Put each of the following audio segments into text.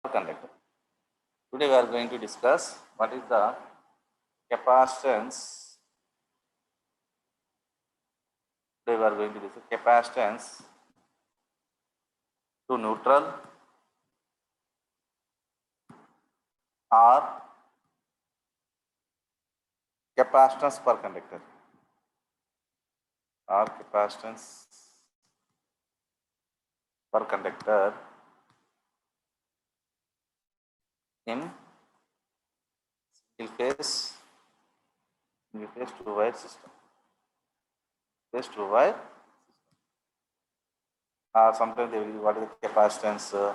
conductor. Today we are going to discuss what is the capacitance. Today we are going to discuss capacitance to neutral or capacitance per conductor or capacitance per conductor in single phase two wire system. Phase two wire sometimes they will use what is the capacitance to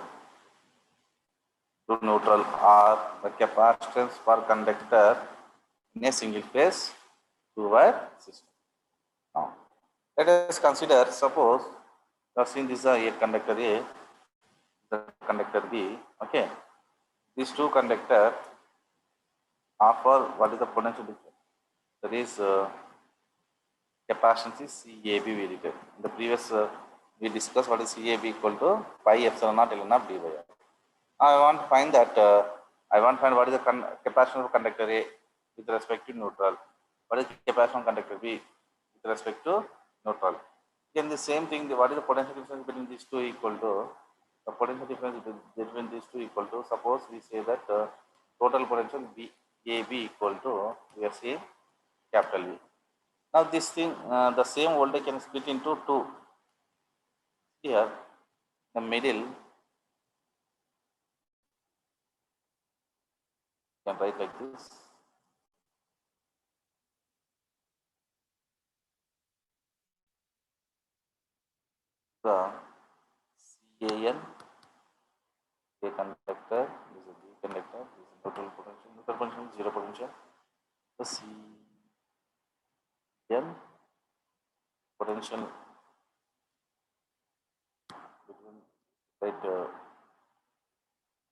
neutral or the capacitance per conductor in a single phase two wire system. Now let us consider, suppose you have seen this is a conductor A, the conductor B. Okay, these two conductors offer what is the potential difference. That is capacitance is CAB we did. In the previous we discussed what is CAB equal to pi epsilon naught ln of d by r. I want to find that what is the capacitance of conductor A with respect to neutral. What is the capacitance of conductor B with respect to neutral. Again the same thing, what is the potential difference between these two equal to, the potential difference between these two equal to, suppose we say that total potential AB equal to, we are saying capital V. Now this thing, the same voltage can split into two. Here, the middle, you can write like this. The CAN, A conductor, this is a B conductor, this is neutral potential, zero potential. The CN potential between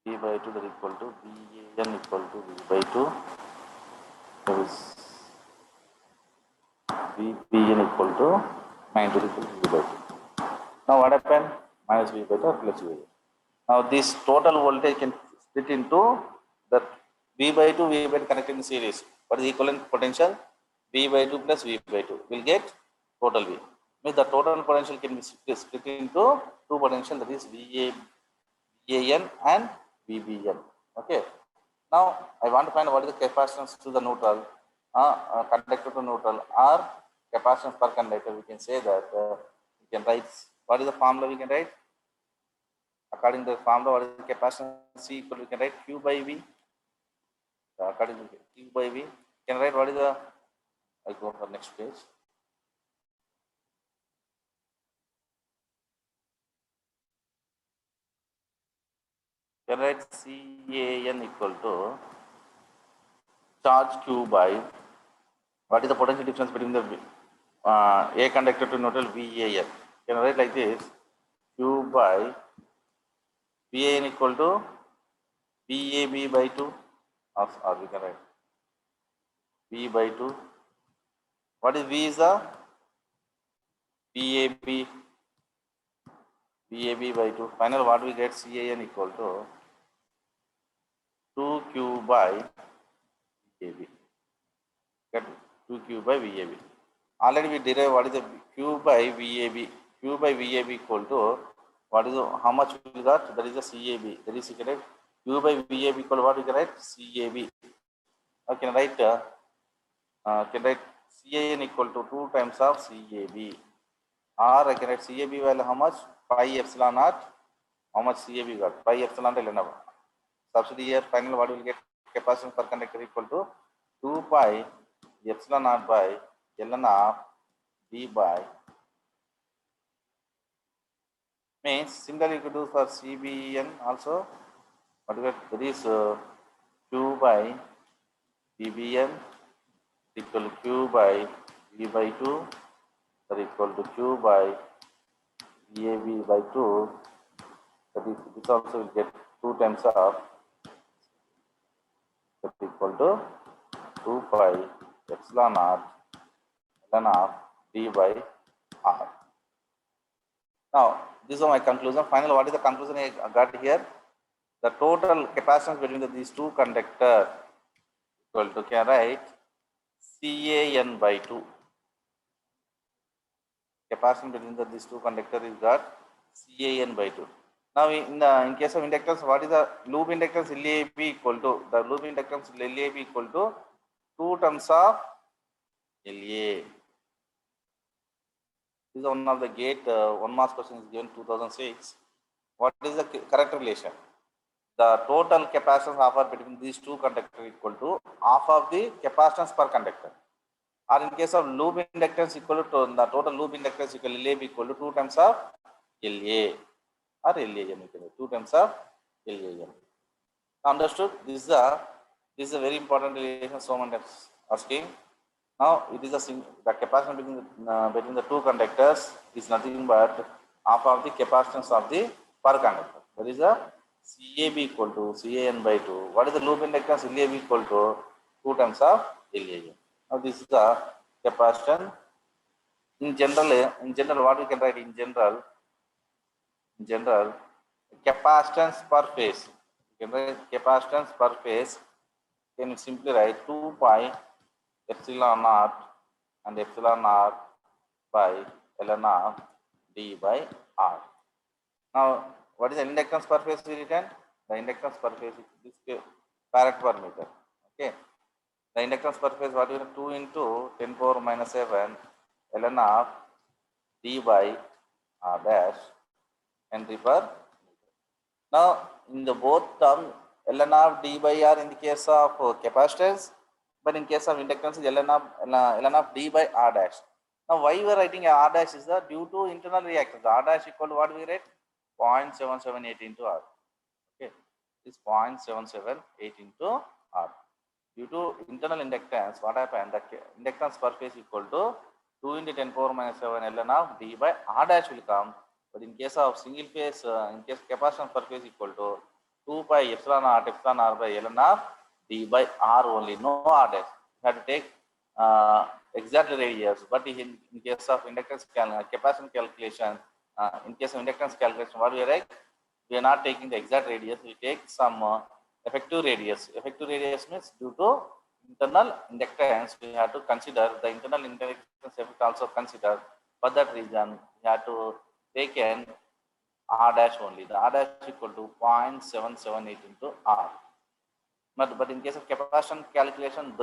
V by 2 that equal to VAN equal to V by 2. That is VBN equal to 9 to the equal to V by 2. Now what happened? Minus V by 2 plus V by 2. Now this total voltage can split into that V by 2, V by 2 connected in series. What is the equivalent potential? V by 2 plus V by 2 will get total V. Means the total potential can be split into two potential, that is VAN and VBN. Okay. Now I want to find what is the capacitance to the neutral, conductor to neutral, or capacitance per conductor. We can say that we can write, what is the formula we can write? According to the formula, what is the capacitance C equal, we can write Q by V. According to Q by V, you can write what is the, I go for next page. You can write CAN equal to charge Q by, what is the potential difference between the A conductor to neutral VAN. You can write like this, Q by VAN equal to VAB by 2, or we can write V by 2. What is V is the VAB by 2. Final what we get, CAN equal to 2Q by VAB. Get 2Q by VAB. Already we derive what is the Q by VAB. Q by VAB equal to what is the, how much we got? That is the CAB. That is correct. Q by VAB equal to what we can write? CAB. I can write CAN equal to 2 times of CAB. Or I can write CAB value how much? Pi epsilon naught. How much CAB got? Pi epsilon naught. Substitute here. Final what will get? Capacitance per conductor equal to 2 pi epsilon naught by ln of B by. Means similarly you could do for CBN also. What we get? That is Q by BBN equal to Q by V by 2, that equal to Q by VAB by 2, that is, this also will get 2 times of, that equal to 2 pi epsilon naught ln of D by R. Now this is my conclusion. Finally, what is the conclusion I got here? the total capacitance between these two conductors equal to, can write CAN by 2. Capacitance between these two conductors is got CAN by 2. Now in case of inductance, what is the loop inductance LAB equal to? The loop inductance LAB equal to 2 terms of LA. This is one of the gate 1 mark question is given 2006. What is the correct relation? The total capacitance offered between these two conductors equal to half of the capacitance per conductor. Or in case of loop inductance equal to the total loop inductance equal to LAB equal to 2 times of LA or LAM, 2 times of LAM. Understood? This is a very important relation someone is asking. Now it is the capacitance between the two conductors is nothing but half of the capacitance of the per conductor. That is a CAB equal to CAN by 2. What is the loop inductance? LAB equal to 2 times of LAM. Now this is the capacitance. In general, what we can write in general, capacitance per phase. You can write capacitance per phase. Can you simply write 2 pi epsilon naught and epsilon naught by ln of d by r. Now, what is the inductance per phase we written? The inductance per phase is this farad per meter. Okay. The inductance per phase, what is 2 into 10 power minus 7 ln of d by r dash Henry per meter. Now, in the both term, ln of d by r in the case of capacitance, but in case of inductance is ln of d by r dash. Now, why we are writing r dash is that due to internal reactance, r dash equal to what we write? 0.778 into r. Okay, this 0.778 into r. Due to internal inductance, what happened? The inductance per phase equal to 2 into 10 power minus 7 ln of d by r dash will come. But in case of single phase, in case capacitance per phase equal to 2 pi epsilon r by ln of d by r only, no r dash. You have to take exact radius. But in case of inductance capacitance calculation, in case of inductance calculation, what we are like? We are not taking the exact radius. We take some effective radius. Effective radius means due to internal inductance, we have to consider the internal inductance effect also consider. For that reason, we have to take an r dash only. The r dash equal to 0.778 into r. But in case of capacitance calculation,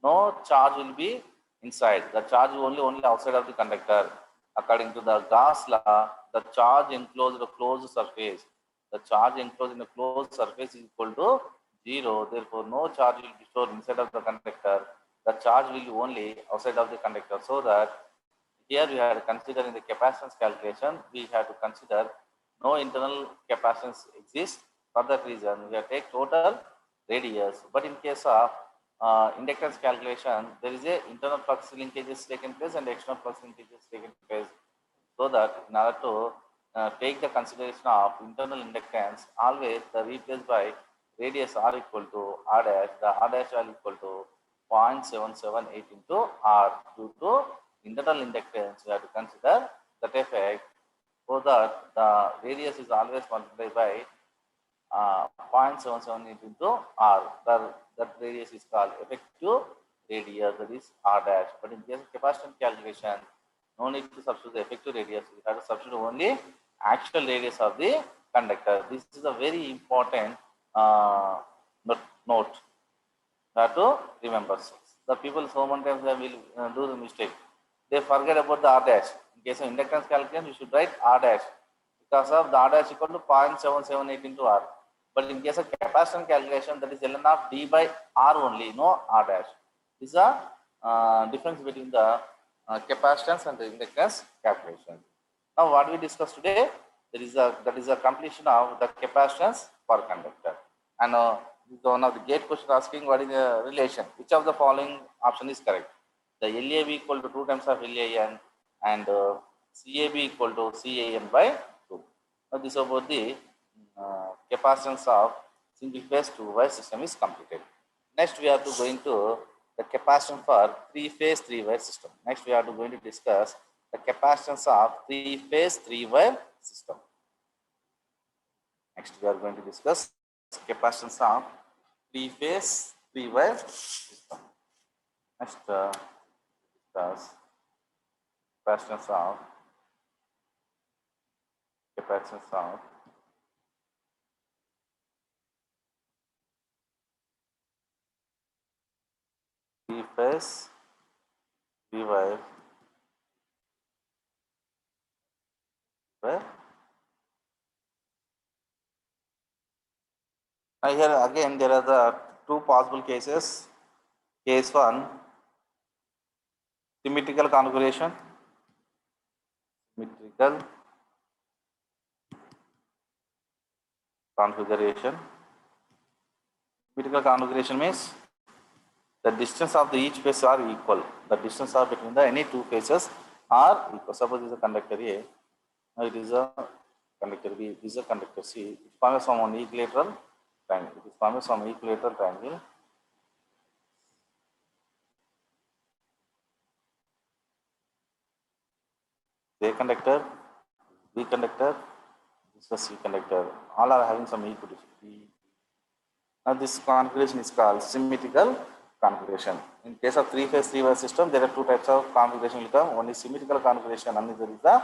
no charge will be inside. The charge is only outside of the conductor. According to the Gauss law, the charge enclosed in a closed surface. The charge enclosed in a closed surface is equal to 0. Therefore, no charge will be stored inside of the conductor. The charge will be only outside of the conductor. So that here we have to consider in the capacitance calculation, we have to consider no internal capacitance exists. For that reason, we have to take total radius. But in case of inductance calculation, there is a internal flux linkages taken place and external flux linkages taken place. So that in order to take the consideration of internal inductance, always the replaced by radius r equal to r dash, the r dash value equal to 0.778 into r. Due to internal inductance, we have to consider that effect, so that the radius is always multiplied by 0.778 into r. That radius is called effective radius, that is r dash. But in case of capacitance calculation, no need to substitute the effective radius. We have to substitute only actual radius of the conductor. This is a very important note. You have to remember. The people sometimes they will do the mistake. They forget about the r dash. In case of inductance calculation, you should write r dash because of the r dash equal to 0.778 into r. But in case of capacitance calculation, that is ln of d by r only, no r dash. This is a difference between the capacitance and the inductance calculation. Now, what we discussed today, that is a completion of the capacitance per conductor. And one of the gate question asking what is the relation? Which of the following option is correct? The LAB equal to 2 times of LAN and CAB equal to CAN by 2. Now, this is about the capacitance of single phase 2-wire system is completed. Next, we are to going to the capacitance for 3-phase 3-wire system. Next, we are to going to discuss the capacitance of 3-phase 3-wire system. Next, we are going to discuss capacitance of three-phase, three-wire system. Next, discuss capacitance of three-phase, three-wire. Now here again there are the two possible cases. Case one, symmetrical configuration. Symmetrical configuration. Symmetrical configuration means the distance of the each phase are equal. The distance of between the any two phases are equal. Suppose it is a conductor A, now it is a conductor B, it is a conductor C. It forms from one equilateral triangle. It is formed from equilateral triangle. A conductor, B conductor, this is a C conductor. All are having some equidistant. Now this configuration is called symmetrical configuration. In case of three-phase, three-wire system, there are two types of configuration will come. One is symmetrical configuration, another is the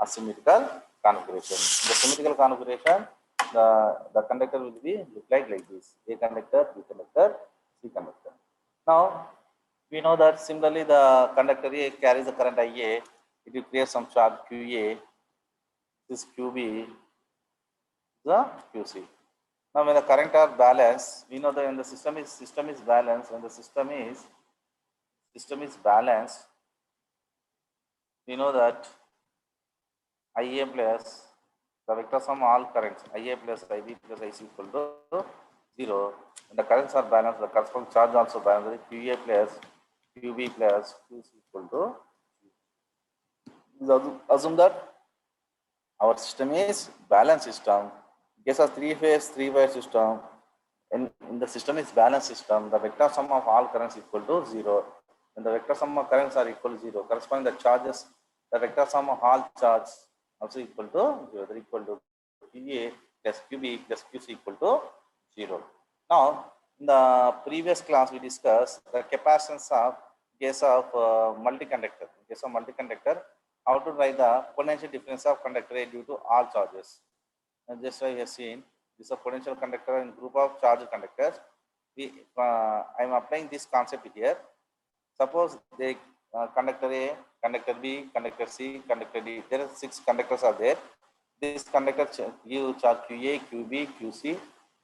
asymmetrical configuration. In the symmetrical configuration, the conductor will be look like this: A conductor, B conductor, C conductor. Now we know that similarly the conductor A carries the current IA. It will create some charge QA. This QB, the QC. Now, when the current are balanced, we know that when the system is balanced, when the system is balanced, we know that IA plus the vector sum all currents, IA plus IB plus IC equal to 0. When the currents are balanced, the corresponding charge also balanced. QA plus QB plus QC equal to 0. Assume that our system is balanced system. In case of three-phase, three-wire system, in the system is balanced system, the vector sum of all currents equal to 0. When the vector sum of currents are equal to 0, corresponding the charges, the vector sum of all charges also equal to 0. They are equal to QA plus QB plus QC equal to 0. Now, in the previous class we discussed the capacitance of case of multi-conductor. In case of multi-conductor, how to write the potential difference of conductor A due to all charges. And just like we have seen, this is a potential conductor and group of charge conductors. I am applying this concept here. Suppose the conductor A, conductor B, conductor C, conductor D. There are 6 conductors are there. This conductor give charge QA, QB, QC,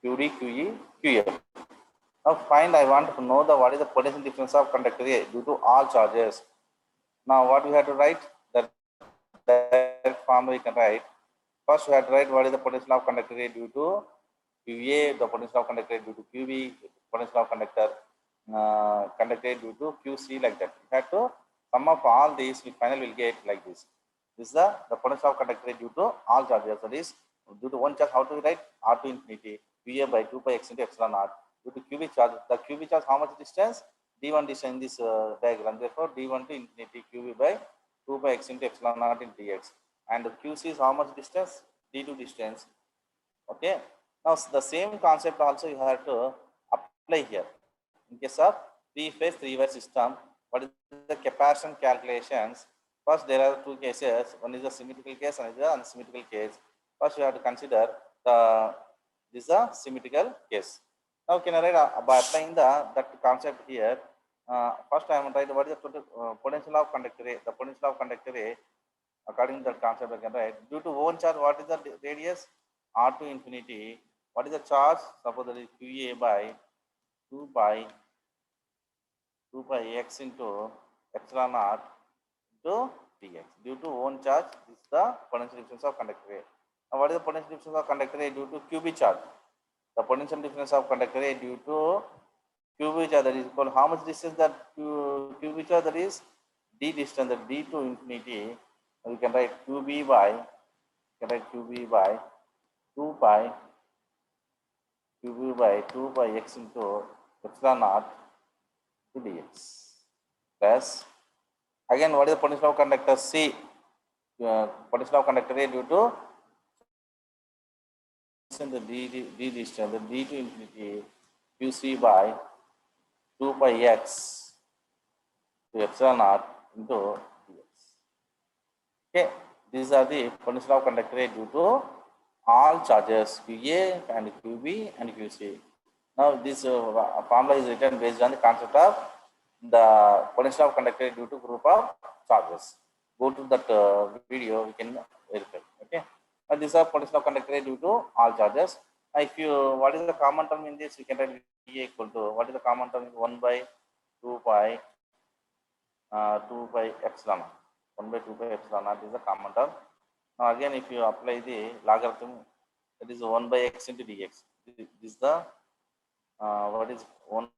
QD, QE, QF. Now find, I want to know what is the potential difference of conductor A due to all charges. Now what we have to write? The direct form we can write. First we have to write what is the potential of conductor A due to QA, the potential of conductor A due to QB, potential of conductor A due to QC, like that. We have to sum up all these, we finally will get like this. This is the potential of conductor A due to all charges. That is, due to one charge, how to write? R to infinity, QA by 2 pi x into epsilon naught. Due to QB charge, the QB charge how much distance? D1 distance in this diagram. Therefore, D1 to infinity QB by 2 pi x into epsilon naught in dx. And the QC is how much distance? D2 distance. Okay. Now the same concept also you have to apply here. In case of three-phase, three-wire system, what is the capacitance calculations? First, there are two cases. One is a symmetrical case and is an unsymmetrical case. First, we have to consider this is a symmetrical case. Now, can I write by applying that concept here? First, I am write what is the potential of conductor A. The potential of conductor A, according to the concept, I can write due to one charge. What is the radius? R to infinity. What is the charge? Suppose that is QA by 2 pi x into epsilon naught into dx. Due to one charge, this is the potential difference of conductor A. Now, what is the potential difference of conductor A due to QB charge? The potential difference of conductor A due to QB charge, that is equal how much distance that QB charge, that is d distance, that d to infinity. We can write QB by 2 pi x into epsilon naught to dx plus, again what is the potential of conductor C? Potential of conductor A due to and the d distance, the d to infinity qc by 2 pi x to epsilon naught into dx. Okay, these are the potential of conductor A due to all charges QA and QB and QC. Now this formula is written based on the concept of the potential of conductor due to group of charges. Go to that video, we can verify. Okay, and these are potential of conductor due to all charges. If you, what is the common term in this? We can write E equal to, what is the common term? 1 by 2 pi 2 by epsilon. 1 by 2 by epsilon naught is the common term. Now again, if you apply the logarithm, that is 1 by x into dx. This is the what is 1.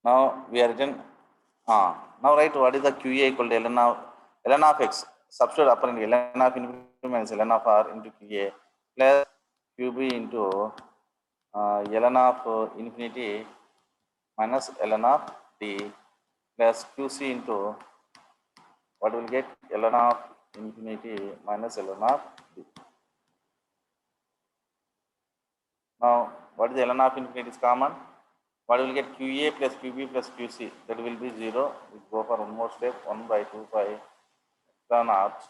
Now we are written. Now write what is the QA equal to ln of x. Substitute apparently ln of infinity minus ln of r into QA plus QB into ln of infinity minus ln of d plus QC into what will get ln of infinity minus ln of d. Now what is the ln of infinity is common? What will get QA plus QB plus QC, that will be 0. We go for one more step, 1 by 2 pi epsilon naught.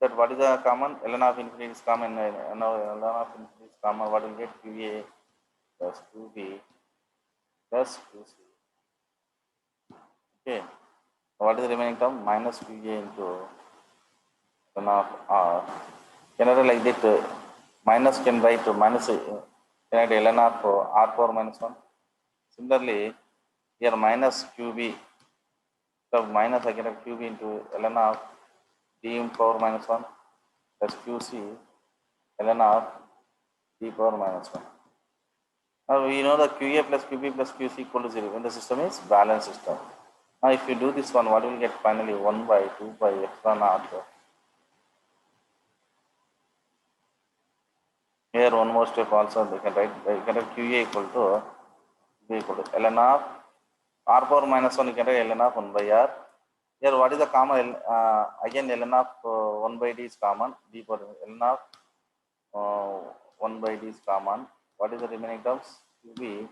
That what is the common? ln of infinity is common. Now ln of infinity is common. What will get QA plus QB plus QC. Okay. What is the remaining term? Minus QA into ln of R. Can I write like that? Minus can write minus can I write ln of R power minus 1. Similarly, here minus QB. So minus I can have QB into ln of d power minus 1 plus QC ln of d power minus 1. Now we know that QA plus QB plus QC equal to 0 when the system is balanced system. Now if you do this one, what will get finally? 1 by 2 by epsilon naught. Here one more step also they can write, you can have QA equal to ln of r power minus 1, you can write ln of 1 by r. Here what is the common? Again ln of 1 by d is common, d power ln of 1 by d is common. What is the remaining terms? QB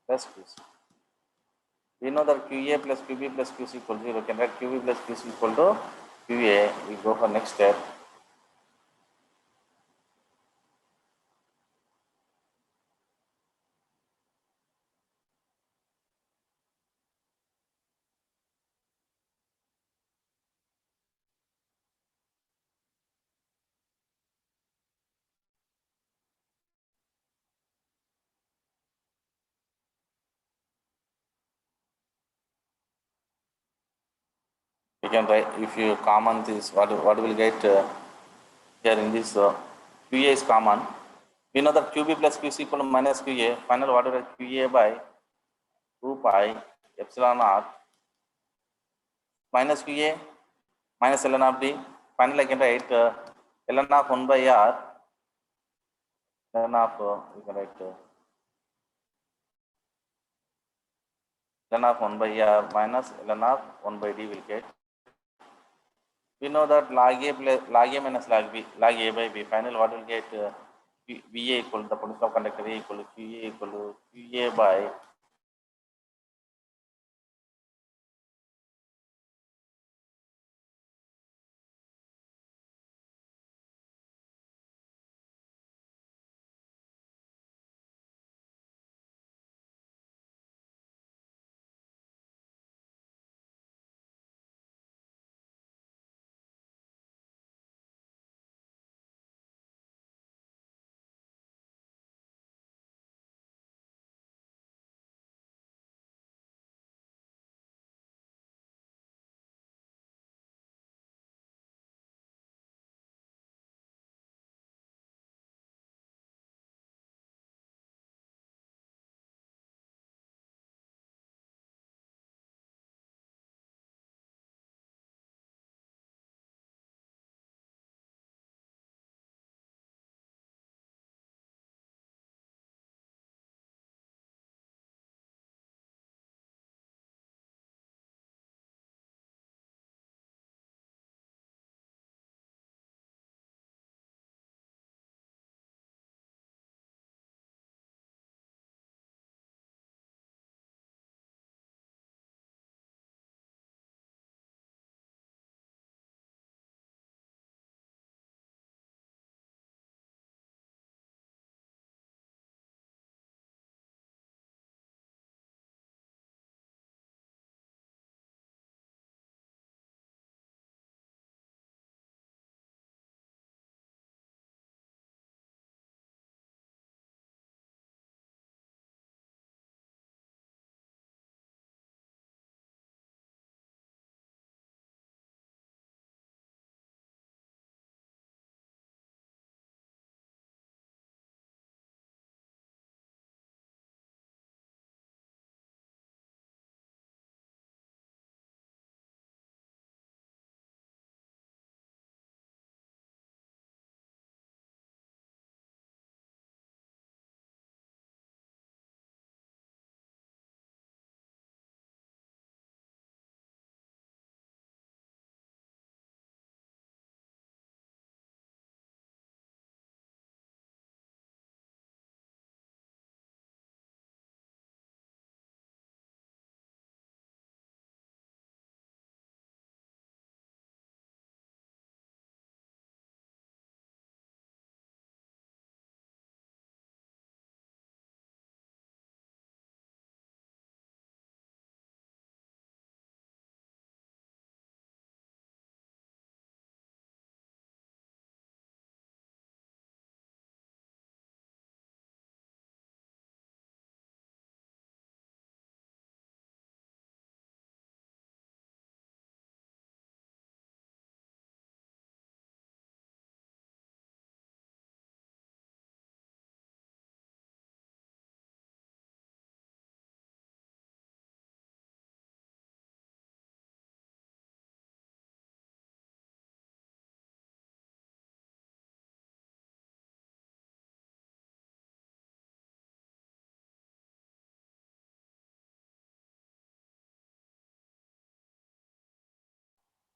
plus QC. We know that QA plus QB plus QC equal to 0. Can write QB plus QC equal to QA. We go for next step. You can write, if you common this, what will get here in this QA is common. We know that QB plus QC equal to minus QA. Final what will get QA by 2 pi epsilon naught minus QA minus ln of d. Finally I can write ln of 1 by r. Ln of you can write ln of 1 by r minus ln of 1 by d will get. We know that log a plus log a minus log b, log a by b. Final what will get VA equal to the potential of conductor A equal to QA equal to QA by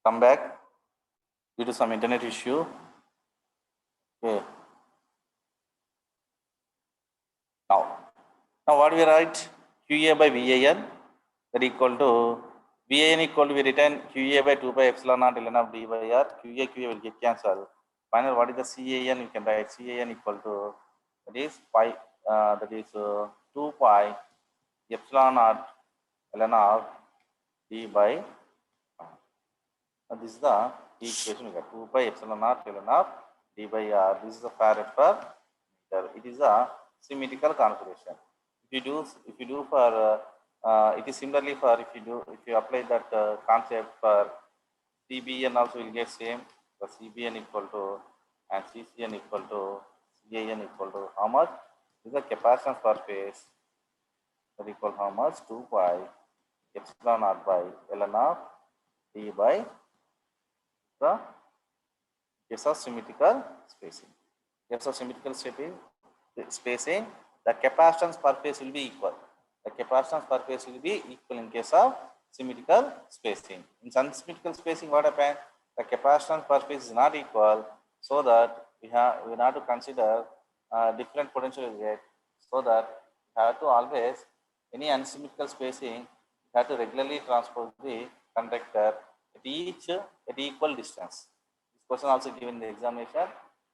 come back due to some internet issue. Okay. Now what we write? QA by VAN that equal to VAN equal to we written QA by 2 by epsilon naught ln of D by R. QA will get cancelled. Final what is the CAN? You can write CAN equal to that is pi 2 pi epsilon naught ln of D by R. Now this is the equation we got 2 pi epsilon naught ln of D by R. This is the farad per meter. It is a symmetrical configuration. If you do for it is similarly for if you apply that concept for CBN also will get same. The CBN equal to and CCN equal to CAN equal to how much? This is the capacitance per phase that equal how much? 2 pi epsilon naught by ln of D by the case of symmetrical spacing. Case of symmetrical spacing, the capacitance per phase will be equal. The capacitance per phase will be equal in case of symmetrical spacing. In unsymmetrical spacing, what happens? The capacitance per phase is not equal, so that we have to consider different potential rate. So that we have to always any unsymmetrical spacing, we have to regularly transpose the conductor at equal distance. This question also given in the examination.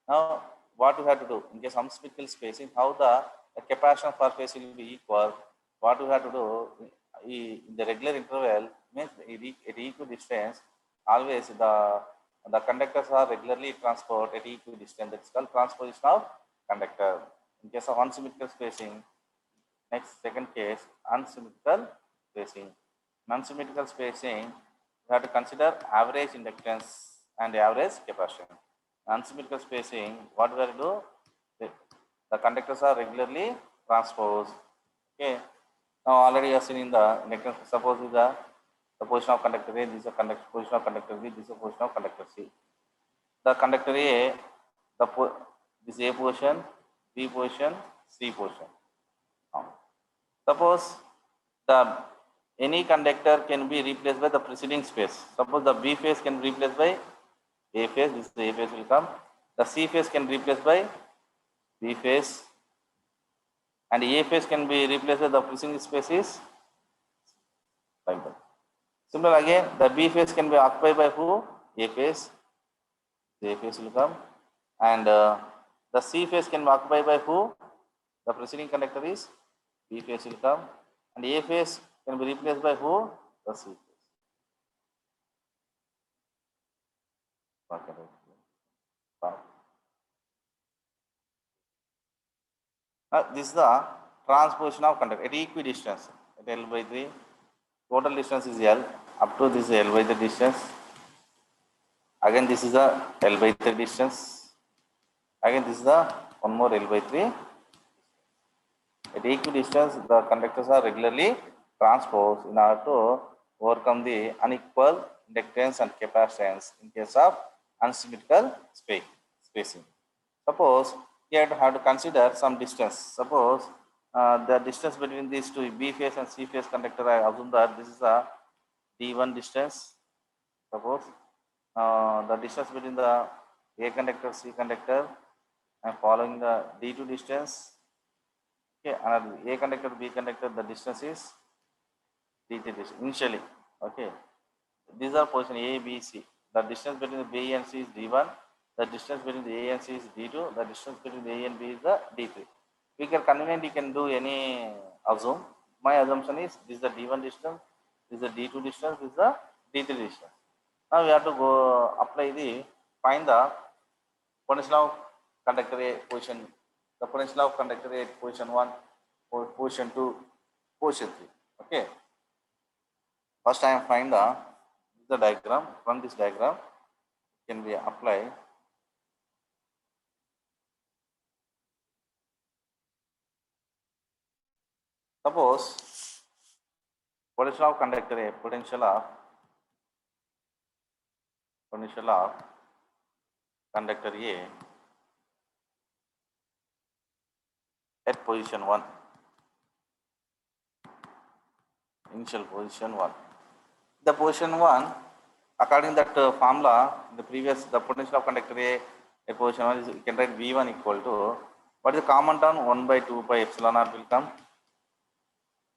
Now, what we have to do in case of unsymmetrical spacing, how the capacitance per phase will be equal? What we have to do in the regular interval means at equal distance, always the conductors are regularly transported at equal distance. That's called transposition of conductor. In case of unsymmetrical spacing, second case, unsymmetrical spacing. In unsymmetrical spacing, we have to consider average inductance and average capacitance. Unsymmetrical spacing, what we have to do? The conductors are regularly transposed. Okay. Now already you have seen in the inductance. Suppose the position of conductor A, this is the position of conductor B, this is the position of conductor C. The conductor A, this A position, B position, C position. Now, suppose any conductor can be replaced by the preceding phase. Suppose the B phase can be replaced by A phase, this is the A phase will come. The C phase can be replaced by B phase, and A phase can be replaced by the preceding spaces like that. Similar again, the B phase can be occupied by who? A phase. The A phase will come, and the C phase can be occupied by who? The preceding conductor is B phase will come, and A phase can be replaced by who? The C phase. This is the transposition of conductor at equidistance at L by 3. Total distance is L. Up to this L by 3 distance. Again, this is the L by 3 distance. Again, this is the one more L by 3. At equidistance, the conductors are regularly transposed in order to overcome the unequal inductance and capacitance in case of unsymmetrical spacing. Suppose here you have to consider some distance. Suppose the distance between these two B phase and C phase conductor, I assume that this is a D1 distance. Suppose the distance between the A conductor, C conductor, and following the D2 distance. Okay, another A conductor, B conductor, the distance is D3 distance initially. Okay, these are position A, B, C. The distance between the B and C is D1. The distance between the A and C is D2. The distance between the A and B is the D3. We can conveniently do any assume. My assumption is this is the D1 distance, this is the D2 distance, this is the D3 distance. Now we have to go find the potential of conductor A position, the potential of conductor A at position 1, or position 2, position 3. Okay. First I am find the diagram. From this diagram can be applied. Suppose potential of conductor A, potential of conductor A at position 1, initial position 1. The position 1, according to that formula, the previous, the potential of conductor A at position 1 is, you can write V1 equal to, what is the common term? 1 by 2 pi epsilon naught will come.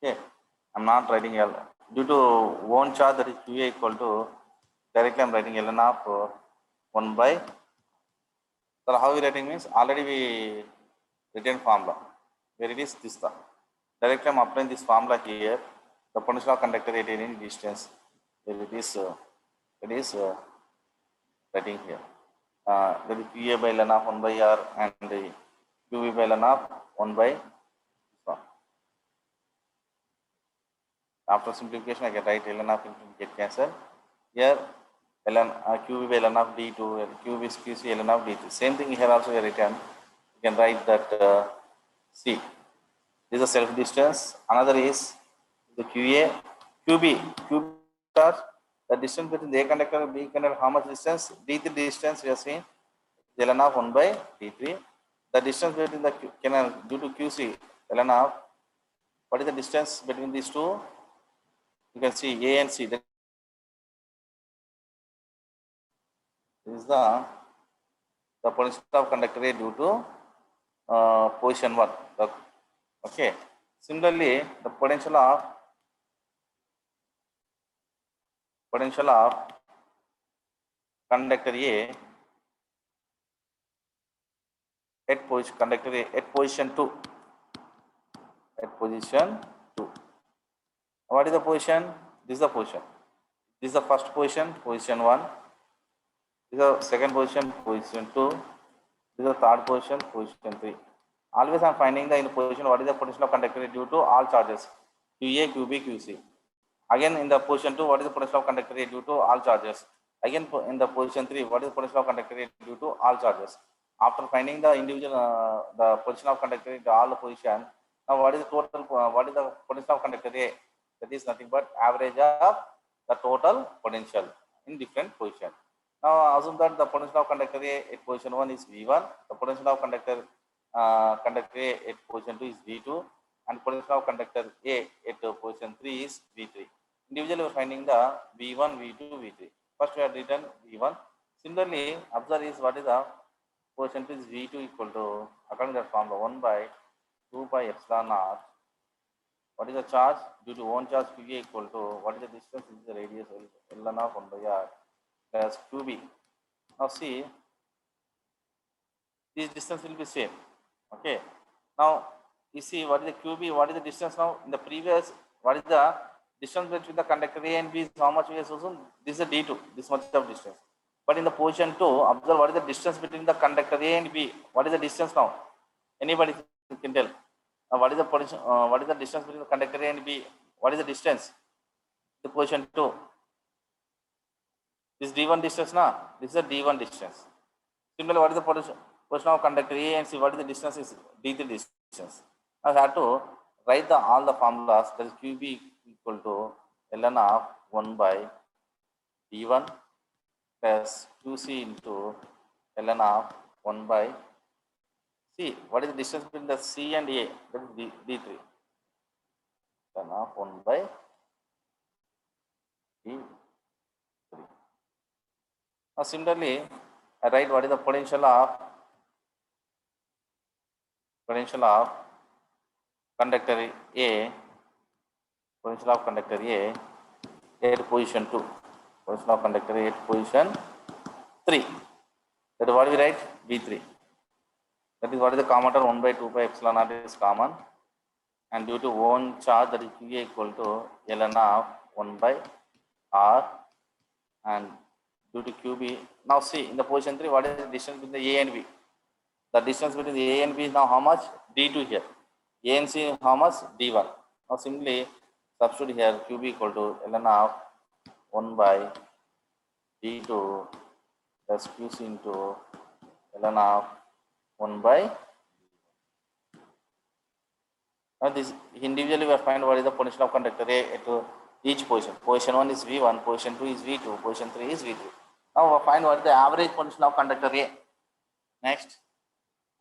Okay, I'm not writing L. Due to one charge, that is QA equal to, directly I'm writing ln of 1 by. So how we writing means, already we written formula, where it is this the. Directly I'm applying this formula here. The potential of conductor at any distance, where it is writing here. That is QA by ln of 1 by R and QV by ln of 1 by this one. After simplification, I can write ln of infinity get cancelled. Here ln QV by ln of D2, QV is QC ln of D3. Same thing here also we written. You can write that C. This is a self distance. Another is the QA, QB charge. The distance between the A conductor and B conductor, how much distance? D3 distance we are seeing ln of 1 by D3. The distance between the canal due to QC ln of, what is the distance between these two? You can see A and C. This is the potential of conductor A due to position 1. Okay. Similarly, the potential of conductor A at position 2. At position 2. What is the position? This is the position. This is the first position, position 1. This is the second position, position 2. This is the third position, position 3. Always I am finding the in position what is the potential of conductor A due to all charges, QA, QB, QC. Again in the position 2, what is the potential of conductor A due to all charges? Again in the position 3, what is the potential of conductor A due to all charges? After finding the individual the position of conductor into all the position, now what is the total? What is the potential of conductor A? That is nothing but average of the total potential in different position. Now assume that the potential of conductor A at position 1 is V1. The potential of conductor A at position 2 is V2, and potential of conductor A at position 3 is V3. Individually, we are finding the V1, V2, V3. First, we have written V1. Similarly, observe is what is the position 2 is V2 equal to, according to the formula, 1 by 2 by epsilon naught. What is the charge? Due to one charge, QA equal to, what is the distance? This is the radius ln of 1 by R plus QB. Now see, this distance will be same. Okay. Now you see what is the QB, what is the distance now? In the previous, what is the distance between the conductor A and B is how much we have chosen? This is a D2, this much of distance. But in the position 2, observe what is the distance between the conductor A and B. What is the distance now? Anybody can tell. What is the position, what is the distance between the conductor A and B? What is the distance? The position 2. This D1 distance now. This is a D1 distance. Similarly, what is the position of conductor A and C? What is the distance? Is D3 distance. Now I have to write all the formulas. That is QB equal to ln of 1 by D1 plus QC into ln of 1 by C. What is the distance between the C and A? That is D3. Ln of 1 by D3. Now similarly, I write what is the potential of conductor A, potential of conductor A at position 2, potential of conductor A at position 3. That is what we write V3. That is what is the common term 1 by 2 pi epsilon naught is common, and due to one charge, that is QA equal to ln of 1 by R, and due to QB. Now see in the position 3, what is the distance between the A and B? The distance between the A and B is now how much? D2 here. A and C how much? D1. Now simply substitute here QB equal to ln of 1 by D2 plus QC into ln of 1 by. Now this individually we are find what is the potential of conductor A at each position. Position 1 is V1, position 2 is V2, position 3 is V3. Now we find what is the average potential of conductor A. Next,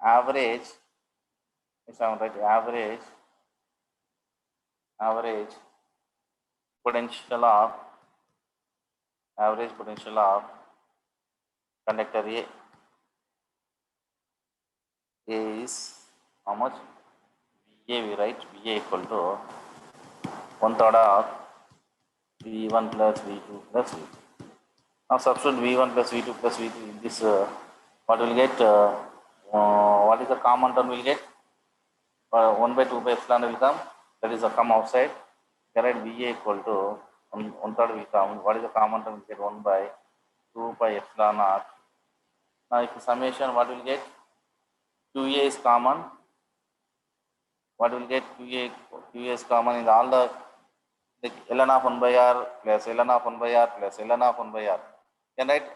average, average potential of average potential of conductor A. A is how much? VA we write VA equal to 1/3 of V1 plus V2 plus V3. Now substitute V1 plus V2 plus V3 in this, what will get, what is the common term will get? 1 by 2 by epsilon will come, that is a come outside. Correct, VA equal to 1/3 will come. What is the common term will get? 1 by 2 by epsilon naught. Now if summation, what will get? QA is common. What will get? QA is common in all the ln of 1 by r plus ln of 1 by r plus ln of 1 by r. Can write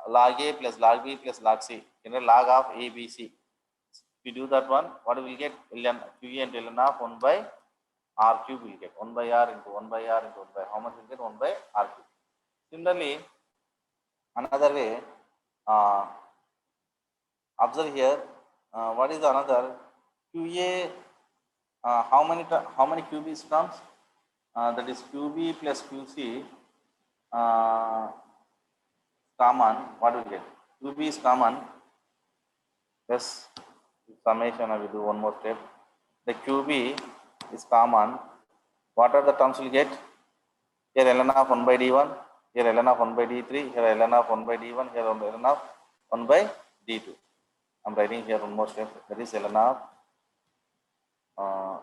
log A plus log B plus log C. Can write log of A, B, C. If you do that one, what will get? ln QA and ln of 1 by r cube will get 1 by r into 1 by r into 1 by, how much will get? 1 by r cube. Similarly, another way, observe here, what is another QA, how many QBs comes? That is QB plus QC common. What will get? QB is common. Yes, summation I will do one more step. The QB is common. What are the terms will get? Here ln of 1 by d1, here ln of 1 by d3, here ln of 1 by d1, here ln of 1 by d2. I am writing here one more step, that is ln of, I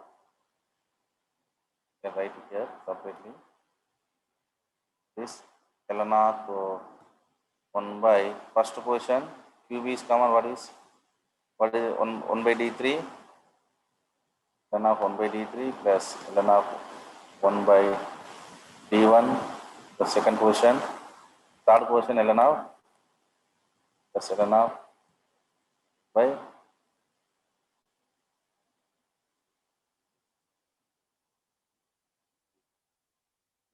can write it here separately. This ln of 1 by first position, QB is common. What is 1 by d3, ln of 1 by d3 plus ln of 1 by d1, the second position, third position ln of plus ln of by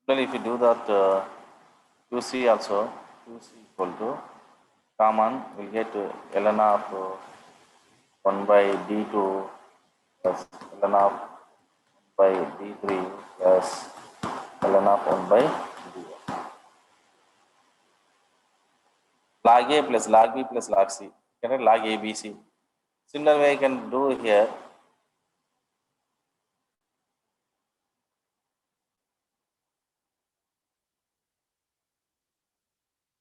well, if you do that, QC also, QC equal to common will get ln of 1 by d2 plus ln of 1 by d3 plus ln of 1 by d1. Log A plus log B plus log C. Can I log A, B, C? Similar way I can do here.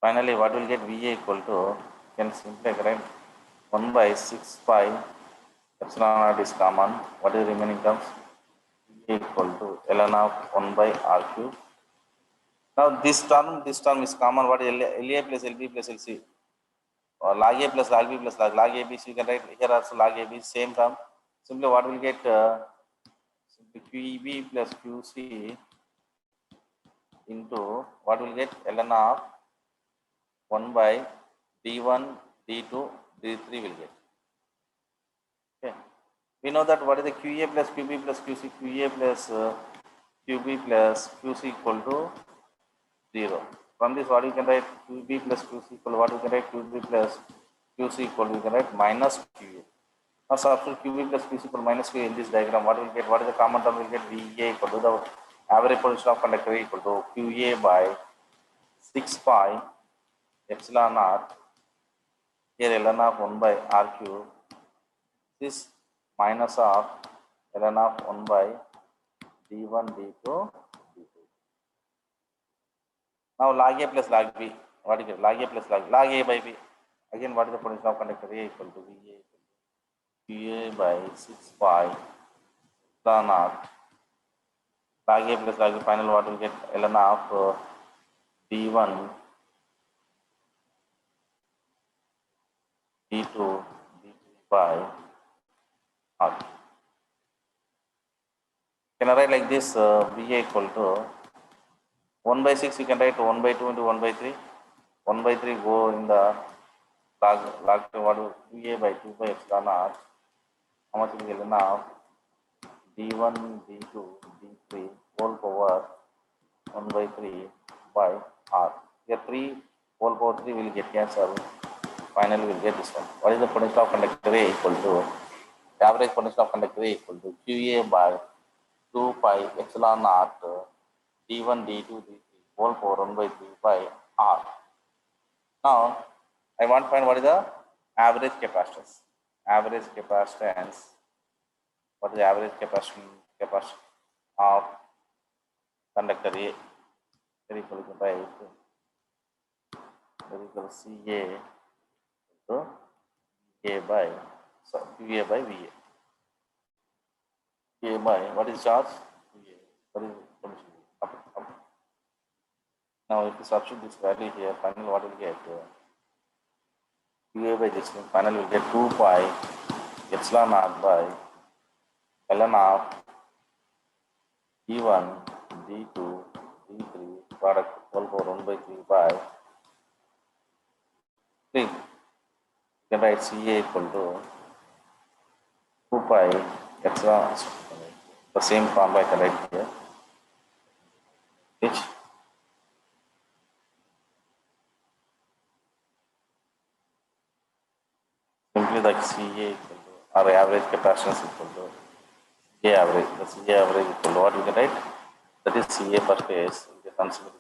Finally, what will get? VA equal to, can simply write 1 by 6 pi epsilon naught is common. What is the remaining terms? VA equal to ln of 1 by r cube. Now this term is common. What is LA plus LB plus LC? Or log A plus log B plus log AB. So you can write here also log AB, same term. Simply what will get? Simply QEB plus QC into what will get? ln of 1 by d1, d2, d3 will get. Okay. We know that what is the QA plus QB plus QC? QA plus QB plus QC equal to 0. From this, what you can write? QB plus QC equal to what you can write? QB plus QC equal to, you can write minus QA. Now substitute QB plus QC equal to minus QA in this diagram. What will get? What is the common term? Will get VA equal to the average potential of conductor equal to QA by 6 pi epsilon naught, here ln of 1 by r cube, this minus of ln of 1 by d1, d2, d2. Now log A plus log B, what is it? Log A plus log A by B. Again, what is the potential of conductor A equal to VA equal to QA by 6 pi epsilon naught, log A plus log B. Final what will get? ln of d1, d2, d3 by r. Can I write like this? VA equal to 1 by 6, you can write 1 by 2 into 1 by 3. 1 by 3 go in the log what is QA by 2 by epsilon naught. How much will get now? D1, D2, D3 whole power 1 by 3 by r. Here 3 whole power 3 will get cancelled. Finally, we'll get this one. What is the potential of conductor A equal to? The average potential of conductor A equal to QA by 2 pi epsilon naught d1, d2, d3 whole power 1 by 3 by R. Now, I want to find what is the average capacitance. Average capacitance, what is the average capacitance of conductor A? Very equal to by very equal to CA to A by, so VA by VA. VA by, what is charge? VA. What is potential? Up. Now, if you substitute this value here, final what will get? VA by this one, final will get 2 pi epsilon naught by ln of D1, D2, D3 product whole power 1 by 3 by 3. You can write CA equal to 2 pi epsilon, the same formula I can write here, which simply like CA equal to, or average capacitance equal to CA average. The CA average equal to what we can write? That is CA per phase. We can consider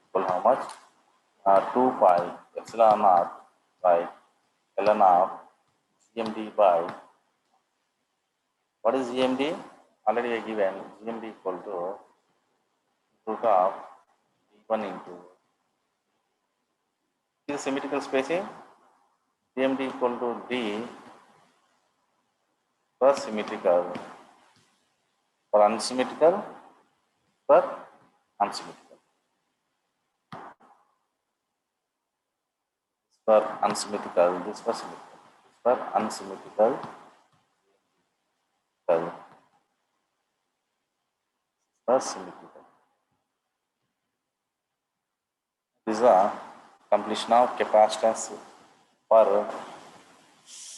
equal how much? 2 pi epsilon naught by ln of GMD by, what is GMD? Already I given GMD equal to root of D1 into, this is symmetrical spacing. GMD equal to D for symmetrical, for unsymmetrical, for unsymmetrical. For unsymmetrical, this for symmetrical. This for unsymmetrical, for symmetrical. This is a completion of capacitance for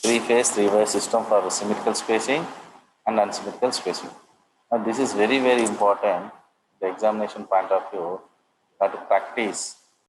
three-phase, three-wire system for symmetrical spacing and unsymmetrical spacing. Now, this is very, very important. The examination point of view, you have to practice